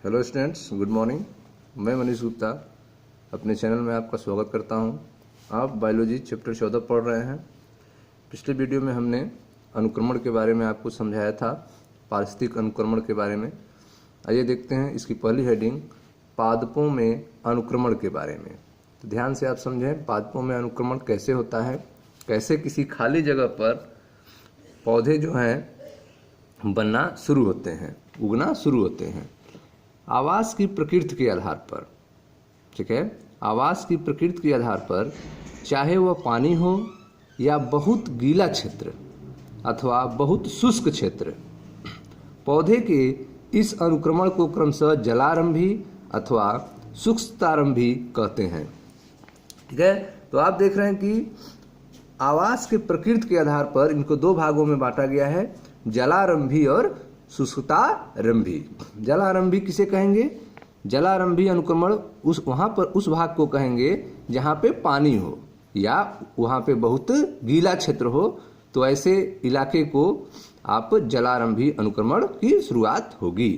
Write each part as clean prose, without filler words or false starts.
Hello students, good morning. मैं मनीष गुप्ता अपने channel में आपका स्वागत करता हूं। आप बायोलॉजी चैप्टर 14 पढ़ रहे हैं। पिछले वीडियो में हमने अनुक्रमण के बारे में आपको समझाया था, पारिस्थितिक अनुक्रमण के बारे में। आइए देखते हैं इसकी पहली हेडिंग, पादपों में अनुक्रमण के बारे में। तो ध्यान से आप समझें, पादपों में अनुक्रमण कैसे होता है, कैसे किसी खाली जगह पर पौधे जो हैं बनना शुरू होते हैं, उगना शुरू होते हैं। आवास की प्रकृति के आधार पर, ठीक है, आवास की प्रकृति के आधार पर, चाहे वह पानी हो या बहुत गीला क्षेत्र अथवा बहुत शुष्क क्षेत्र, पौधे के इस अनुक्रमण को क्रमशः जलारंभी अथवा शुष्कतारंभी कहते हैं। ठीक है, तो आप देख रहे हैं कि आवास के प्रकृति के आधार पर इनको दो भागों में बांटा गया है, जलारंभी और शुष्कतारंभी। जलारंभी किसे कहेंगे? जलारंभी अनुक्रमण उस भाग को कहेंगे जहाँ पे पानी हो या वहाँ पे बहुत गीला क्षेत्र हो, तो ऐसे इलाके को आप जलारंभी अनुक्रमण की शुरुआत होगी।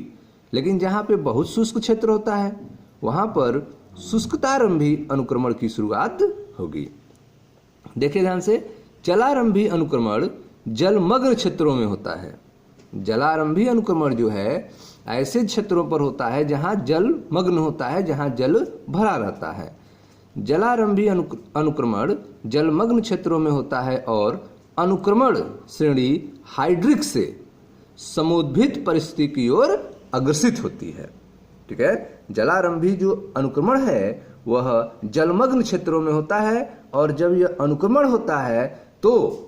लेकिन जहाँ पे बहुत शुष्क क्षेत्र होता है वहाँ पर शुष्कतारंभी अनुक्रमण की शुरुआत होगी। देखिए ध्यान से, जलारंभी अनुक्रमण जलमग्न क्षेत्रों में होता है। जलारंभी अनुक्रमण जो है ऐसे क्षेत्रों पर होता है जहां जल मग्न होता है, जहां जल भरा रहता है। जलारंभी अनुक्रमण जलमग्न क्षेत्रों में होता है और अनुक्रमण श्रेणी हाइड्रिक से समुद्भिद परिस्थिति की ओर अग्रसित होती है। ठीक है, जलारंभी जो अनुक्रमण है वह जलमग्न क्षेत्रों में होता है और जब यह अनुक्रमण होता है तो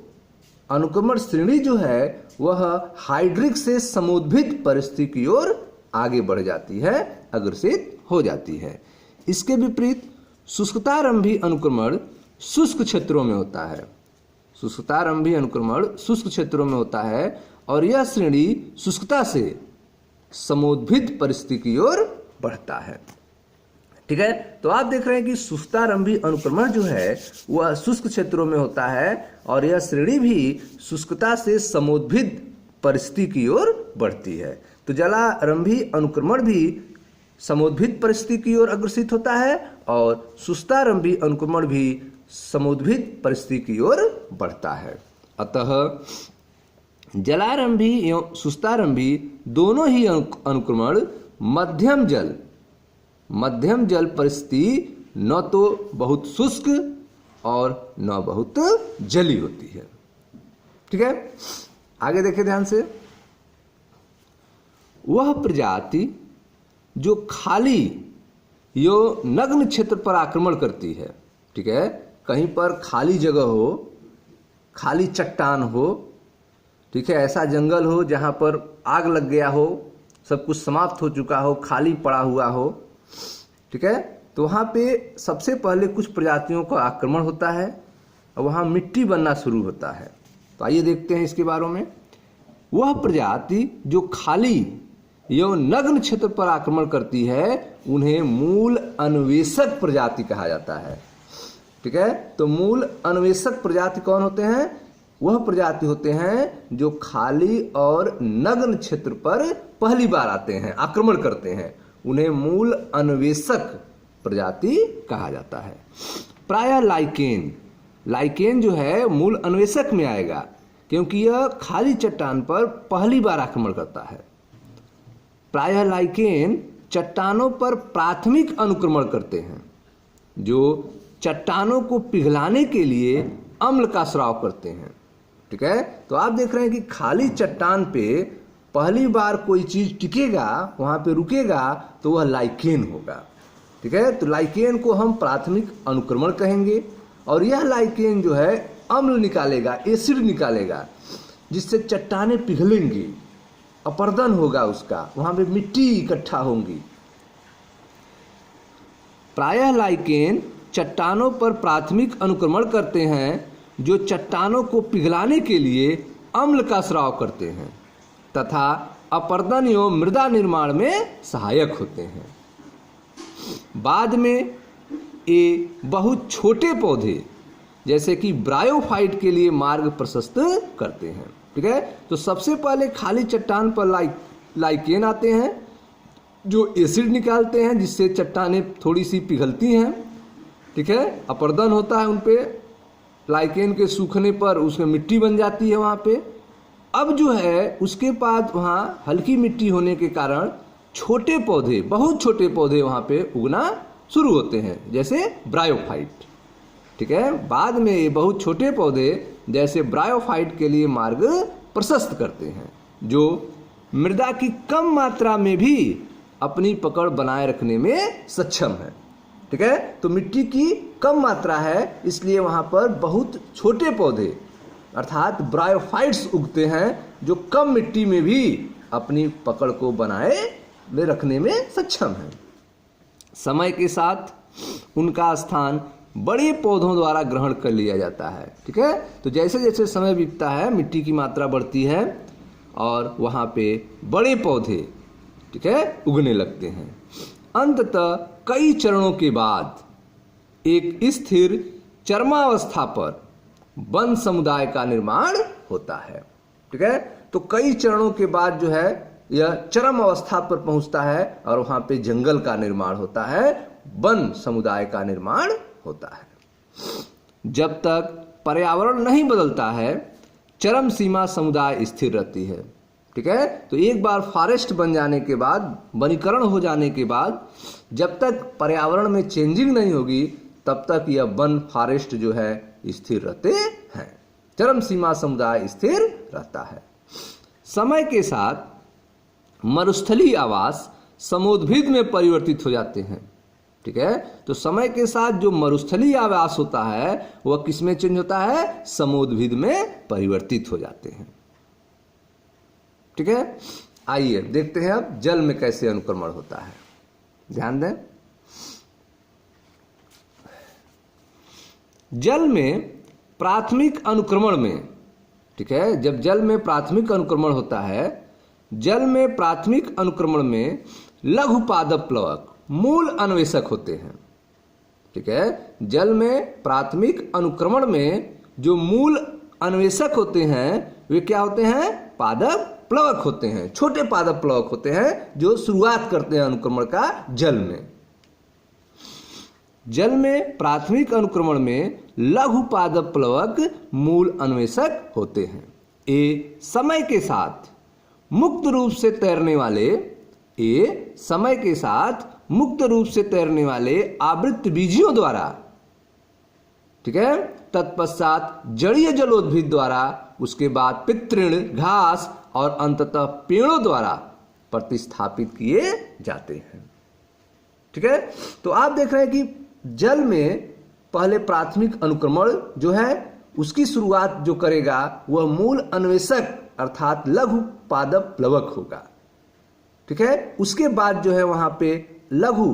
अनुक्रमण श्रेणी जो है वह हाइड्रिक से समुद्भिद परिस्थिति की ओर आगे बढ़ जाती है, अग्रसित हो जाती है। इसके विपरीत शुष्कतारंभी अनुक्रमण शुष्क क्षेत्रों में होता है। शुष्कतारंभी अनुक्रमण शुष्क क्षेत्रों में होता है और यह श्रेणी शुष्कता से समुद्भिद परिस्थिति की ओर बढ़ता है। ठीक है, तो आप देख रहे हैं कि शुष्कतारंभी अनुक्रमण जो है वह शुष्क क्षेत्रों में होता है और यह श्रेणी भी शुष्कता से समुद्भिद परिस्थिति की ओर बढ़ती है। तो जलारंभी अनुक्रमण भी समुद्भिद परिस्थिति की ओर अग्रसित होता है और शुष्कतारंभी अनुक्रमण भी समुद्भिद परिस्थिति की ओर बढ़ता है। अतः जलारंभी एवं शुष्कतारंभी दोनों ही अनुक्रमण मध्यम जल परिस्थिति न तो बहुत शुष्क और न बहुत जली होती है। ठीक है, आगे देखें ध्यान से, वह प्रजाति जो खाली यो नग्न क्षेत्र पर आक्रमण करती है। ठीक है, कहीं पर खाली जगह हो, खाली चट्टान हो, ठीक है, ऐसा जंगल हो जहां पर आग लग गया हो, सब कुछ समाप्त हो चुका हो, खाली पड़ा हुआ हो। ठीक है, तो वहाँ पे सबसे पहले कुछ प्रजातियों का आक्रमण होता है और वहाँ मिट्टी बनना शुरू होता है। तो आइए देखते हैं इसके बारे में। वह प्रजाति जो खाली एवं नग्न क्षेत्र पर आक्रमण करती है उन्हें मूल अन्वेषक प्रजाति कहा जाता है। ठीक है, तो मूल अन्वेषक प्रजाति कौन होते हैं? वह प्रजाति होते हैं जो खाली और नग्न क्षेत्र पर पहली बार आते हैं, आक्रमण करते हैं, उन्हें मूल अन्वेषक प्रजाति कहा जाता है। प्रायः लाइकेन जो है मूल अन्वेषक में आएगा क्योंकि यह खाली चट्टान पर पहली बार आक्रमण करता है। प्रायः लाइकेन चट्टानों पर प्राथमिक अनुक्रमण करते हैं, जो चट्टानों को पिघलाने के लिए अम्ल का स्राव करते हैं। ठीक है, तो आप देख रहे हैं कि खाली चट्टान पे पहली बार कोई चीज टिकेगा, वहां पे रुकेगा, तो वह लाइकेन होगा। ठीक है, तो लाइकेन को हम प्राथमिक अनुक्रमण कहेंगे और यह लाइकेन जो है अम्ल निकालेगा, एसिड निकालेगा, जिससे चट्टानें पिघलेंगी, अपर्दन होगा उसका, वहां पे मिट्टी इकट्ठा होंगी। प्रायः लाइकेन चट्टानों पर प्राथमिक अनुक्रमण करते हैं जो चट्टानों को पिघलाने के लिए अम्ल का स्राव करते हैं तथा अपर्दन एवं मृदा निर्माण में सहायक होते हैं। बाद में ये बहुत छोटे पौधे जैसे कि ब्रायोफाइट के लिए मार्ग प्रशस्त करते हैं। ठीक है, तो सबसे पहले खाली चट्टान पर लाइकेन आते हैं, जो एसिड निकालते हैं, जिससे चट्टानें थोड़ी सी पिघलती हैं, ठीक है, अपरदन होता है उन पे, लाइकेन के सूखने पर उसमें मिट्टी बन जाती है वहाँ पे। अब जो है उसके बाद वहाँ हल्की मिट्टी होने के कारण छोटे पौधे, बहुत छोटे पौधे वहाँ पे उगना शुरू होते हैं, जैसे ब्रायोफाइट, ठीक है। बाद में ये बहुत छोटे पौधे जैसे ब्रायोफाइट के लिए मार्ग प्रशस्त करते हैं, जो मृदा की कम मात्रा में भी अपनी पकड़ बनाए रखने में सक्षम है, ठीक है। तो मिट्टी की कम मात्रा है, इसलिए वहाँ पर बहुत छोटे पौधे अर्थात ब्रायोफाइट्स उगते हैं, जो कम मिट्टी में भी अपनी पकड़ को बनाए में रखने में सक्षम है। समय के साथ उनका स्थान बड़े पौधों द्वारा ग्रहण कर लिया जाता है, ठीक है। तो जैसे जैसे समय बीतता है मिट्टी की मात्रा बढ़ती है और वहाँ पे बड़े पौधे, ठीक है, उगने लगते हैं। अंततः कई चरणों के बाद एक स्थिर चरमावस्था पर वन समुदाय का निर्माण होता है, ठीक है। तो कई चरणों के बाद जो है यह चरम अवस्था पर पहुंचता है और वहां पे जंगल का निर्माण होता है, वन समुदाय का निर्माण होता है। जब तक पर्यावरण नहीं बदलता है चरम सीमा समुदाय स्थिर रहती है, ठीक है। तो एक बार फॉरेस्ट बन जाने के बाद, वनीकरण हो जाने के बाद, जब तक पर्यावरण में चेंजिंग नहीं होगी तब तक यह वन फॉरेस्ट जो है स्थिर रहते हैं, चरम सीमा समुदाय स्थिर रहता है। समय के साथ मरुस्थलीय आवास समोद्भिद में परिवर्तित हो जाते हैं, ठीक है। तो समय के साथ जो मरुस्थलीय आवास होता है वह किस में चेंज होता है, समोद्भिद में परिवर्तित हो जाते हैं, ठीक है। आइए देखते हैं अब जल में कैसे अनुक्रमण होता है। ध्यान दें, जल में प्राथमिक अनुक्रमण में, ठीक है, जब जल में प्राथमिक अनुक्रमण होता है, जल में प्राथमिक अनुक्रमण में लघु पादप प्लवक मूल अन्वेषक होते हैं, ठीक है। जल में प्राथमिक अनुक्रमण में जो मूल अन्वेषक होते हैं वे क्या होते हैं, पादप प्लवक होते हैं, छोटे पादप प्लवक होते हैं जो शुरुआत करते हैं अनुक्रमण का जल में। जल में प्राथमिक अनुक्रमण में लघु पादप प्लवक मूल अन्वेषक होते हैं। ये समय के साथ मुक्त रूप से तैरने वाले, समय के साथ मुक्त रूप से तैरने वाले आवृत्त बीजियों द्वारा, ठीक है, तत्पश्चात जड़ीय जलोद्भिद द्वारा, उसके बाद पितृण, घास और अंततः पेड़ों द्वारा प्रतिस्थापित किए जाते हैं, ठीक है। तो आप देख रहे हैं कि जल में पहले प्राथमिक अनुक्रमण जो है उसकी शुरुआत जो करेगा वह मूल अन्वेषक अर्थात लघु पादप प्लवक होगा, ठीक है। उसके बाद जो है वहां पे लघु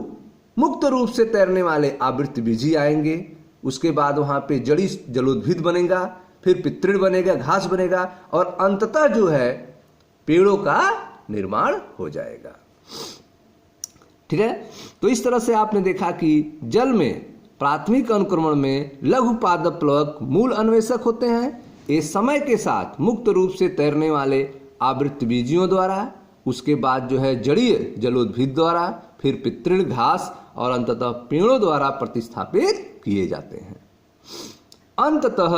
मुक्त रूप से तैरने वाले आवृत्त बीजी आएंगे, उसके बाद वहां पे जड़ी जलोद्भिद बनेगा, फिर पितृण बनेगा, घास बनेगा और अंततः जो है पेड़ों का निर्माण हो जाएगा, ठीक है। तो इस तरह से आपने देखा कि जल में प्राथमिक अनुक्रमण में लघु पादप प्लवक मूल अन्वेषक होते हैं। ये समय के साथ मुक्त रूप से तैरने वाले आवृत्त बीजियों द्वारा, उसके बाद जो है जड़ीय जलोद्भिद द्वारा, फिर पितृण, घास और अंततः पेड़ों द्वारा प्रतिस्थापित किए जाते हैं। अंततः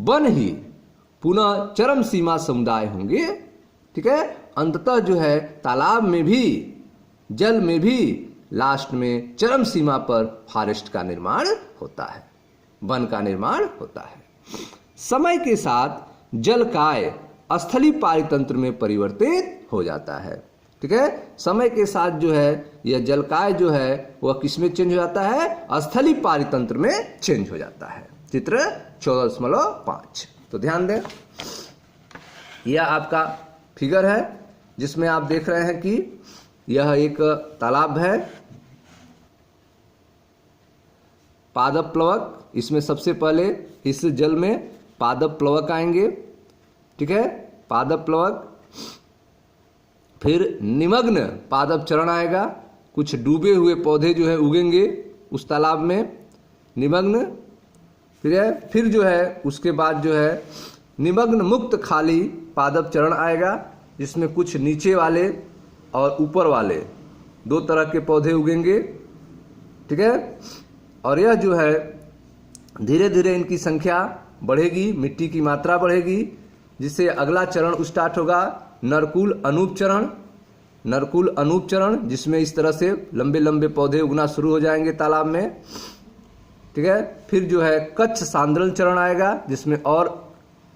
वन ही पुनः चरम सीमा समुदाय होंगे, ठीक है। अंततः जो है तालाब में भी, जल में भी लास्ट में चरम सीमा पर फॉरेस्ट का निर्माण होता है, वन का निर्माण होता है। समय के साथ जलकाय स्थलीय पारितंत्र में परिवर्तित हो जाता है, ठीक है। समय के साथ जो है यह जलकाय जो है वह किस में चेंज हो जाता है, स्थलीय पारितंत्र में चेंज हो जाता है। चित्र 14.5। तो ध्यान दें, यह आपका फिगर है जिसमें आप देख रहे हैं कि यह एक तालाब है, पादप प्लवक, इसमें सबसे पहले इस जल में पादप प्लवक आएंगे, ठीक है, पादप प्लवक, फिर निमग्न पादप चरण आएगा, कुछ डूबे हुए पौधे जो है उगेंगे उस तालाब में, निमग्न, फिर जो है उसके बाद जो है निमग्न मुक्त खाली पादप चरण आएगा जिसमें कुछ नीचे वाले और ऊपर वाले 2 तरह के पौधे उगेंगे, ठीक है। और यह जो है धीरे धीरे इनकी संख्या बढ़ेगी, मिट्टी की मात्रा बढ़ेगी, जिससे अगला चरण स्टार्ट होगा नरकुल अनूप चरण। नरकुल अनूप चरण जिसमें इस तरह से लंबे लंबे पौधे उगना शुरू हो जाएंगे तालाब में, ठीक है। फिर जो है कच्छ सांद्रण चरण आएगा जिसमें और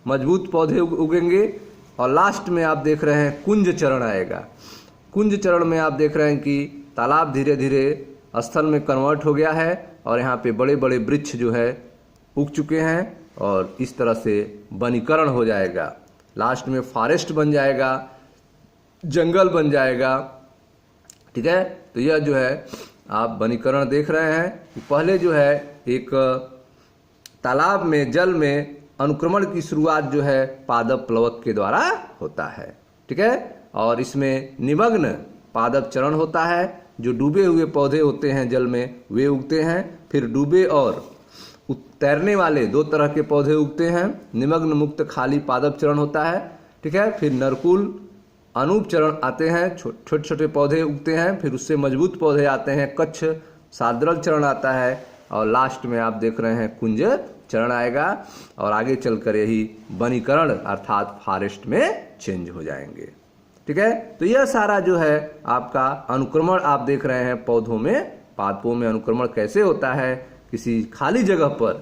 मजबूत पौधे उगेंगे। और लास्ट में आप देख रहे हैं कुंज चरण आएगा। कुंज चरण में आप देख रहे हैं कि तालाब धीरे धीरे स्थल में कन्वर्ट हो गया है और यहाँ पे बड़े बड़े वृक्ष जो है उग चुके हैं और इस तरह से वनीकरण हो जाएगा। लास्ट में फॉरेस्ट बन जाएगा, जंगल बन जाएगा, ठीक है। तो यह जो है आप वनीकरण देख रहे हैं कि पहले जो है एक तालाब में जल में अनुक्रमण की शुरुआत जो है पादप प्लवक के द्वारा होता है, ठीक है। और इसमें निमग्न पादप चरण होता है, जो डूबे हुए पौधे होते हैं जल में वे उगते हैं। फिर डूबे और तैरने वाले 2 तरह के पौधे उगते हैं। निमग्न मुक्त खाली पादप चरण होता है, ठीक है। फिर नरकुल अनूप चरण आते हैं, छोटे छोटे पौधे उगते हैं। फिर उससे मजबूत पौधे आते हैं, कच्छ सांद्रण चरण आता है। और लास्ट में आप देख रहे हैं कुंज चरण आएगा और आगे चलकर यही वनीकरण अर्थात फॉरेस्ट में चेंज हो जाएंगे, ठीक है। तो यह सारा जो है आपका अनुक्रमण आप देख रहे हैं पौधों में, पादपों में अनुक्रमण कैसे होता है, किसी खाली जगह पर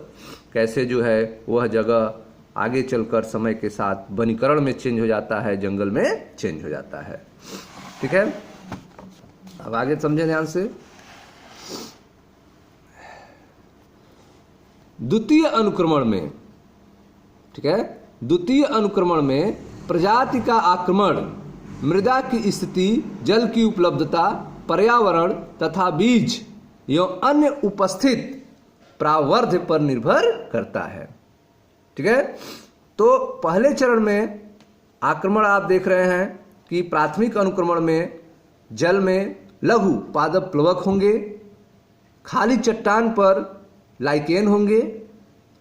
कैसे जो है वह जगह आगे चलकर समय के साथ वनीकरण में चेंज हो जाता है, जंगल में चेंज हो जाता है, ठीक है। अब आगे समझें ध्यान से। द्वितीय अनुक्रमण में, ठीक है, द्वितीय अनुक्रमण में प्रजाति का आक्रमण मृदा की स्थिति, जल की उपलब्धता, पर्यावरण तथा बीज एवं अन्य उपस्थित प्रावर्ध पर निर्भर करता है, ठीक है। तो पहले चरण में आक्रमण आप देख रहे हैं कि प्राथमिक अनुक्रमण में जल में लघु पादप प्लवक होंगे, खाली चट्टान पर लाइकेन होंगे,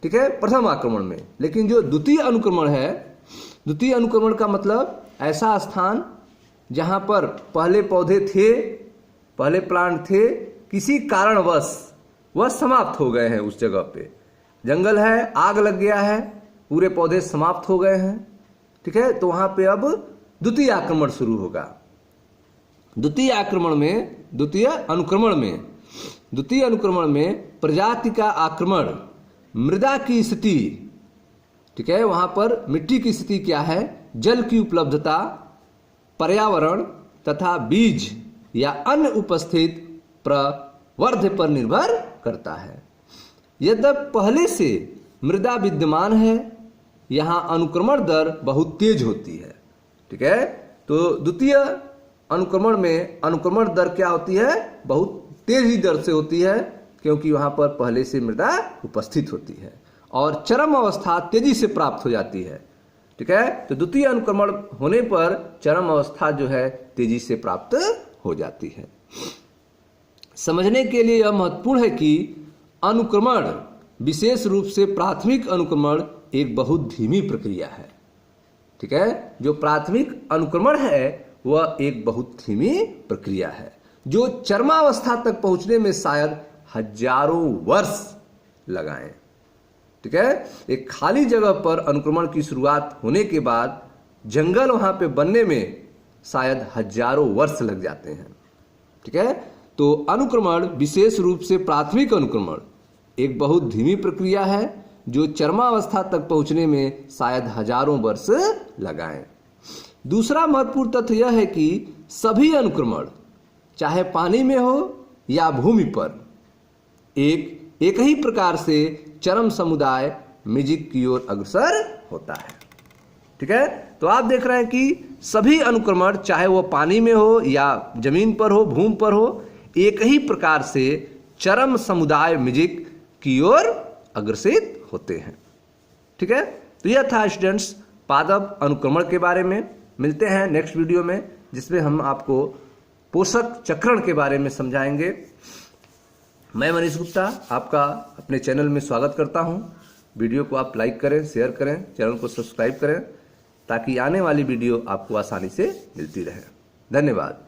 ठीक है, प्रथम आक्रमण में। लेकिन जो द्वितीय अनुक्रमण है, द्वितीय अनुक्रमण का मतलब ऐसा स्थान जहां पर पहले पौधे थे, पहले प्लांट थे, किसी कारणवश वह समाप्त हो गए हैं। उस जगह पे जंगल है, आग लग गया है, पूरे पौधे समाप्त हो गए हैं, ठीक है। तो वहां पे अब द्वितीय आक्रमण शुरू होगा। द्वितीय अनुक्रमण में प्रजाति का आक्रमण मृदा की स्थिति, ठीक है, वहां पर मिट्टी की स्थिति क्या है, जल की उपलब्धता, पर्यावरण तथा बीज या अन्य उपस्थित प्रवर्ध पर निर्भर करता है। यद्यपि पहले से मृदा विद्यमान है, यहां अनुक्रमण दर बहुत तेज होती है, ठीक है। तो द्वितीय अनुक्रमण में अनुक्रमण दर क्या होती है, बहुत तेजी दर से होती है, क्योंकि वहां पर पहले से मृदा उपस्थित होती है और चरम अवस्था तेजी से प्राप्त हो जाती है, ठीक है। तो द्वितीय अनुक्रमण होने पर चरम अवस्था जो है तेजी से प्राप्त हो जाती है। समझने के लिए यह महत्वपूर्ण है कि अनुक्रमण, विशेष रूप से प्राथमिक अनुक्रमण, एक बहुत धीमी प्रक्रिया है, ठीक है। जो प्राथमिक अनुक्रमण है वह एक बहुत धीमी प्रक्रिया है, जो चरमावस्था तक पहुंचने में शायद हजारों वर्ष लगाएं, ठीक है। एक खाली जगह पर अनुक्रमण की शुरुआत होने के बाद जंगल वहां पे बनने में शायद हजारों वर्ष लग जाते हैं, ठीक है। तो अनुक्रमण, विशेष रूप से प्राथमिक अनुक्रमण, एक बहुत धीमी प्रक्रिया है जो चरमावस्था तक पहुंचने में शायद हजारों वर्ष लगाएं। दूसरा महत्वपूर्ण तथ्य यह है कि सभी अनुक्रमण, चाहे पानी में हो या भूमि पर, एक ही प्रकार से चरम समुदाय मिजिक की ओर अग्रसर होता है, ठीक है। तो आप देख रहे हैं कि सभी अनुक्रमण, चाहे वो पानी में हो या जमीन पर हो, भूमि पर हो, एक ही प्रकार से चरम समुदाय मिजिक की ओर अग्रसित होते हैं, ठीक है। तो यह था स्टूडेंट्स पादप अनुक्रमण के बारे में। मिलते हैं नेक्स्ट वीडियो में, जिसमें हम आपको पोषक चक्रण के बारे में समझाएंगे। मैं मनीष गुप्ता आपका अपने चैनल में स्वागत करता हूं। वीडियो को आप लाइक करें, शेयर करें, चैनल को सब्सक्राइब करें, ताकि आने वाली वीडियो आपको आसानी से मिलती रहे। धन्यवाद।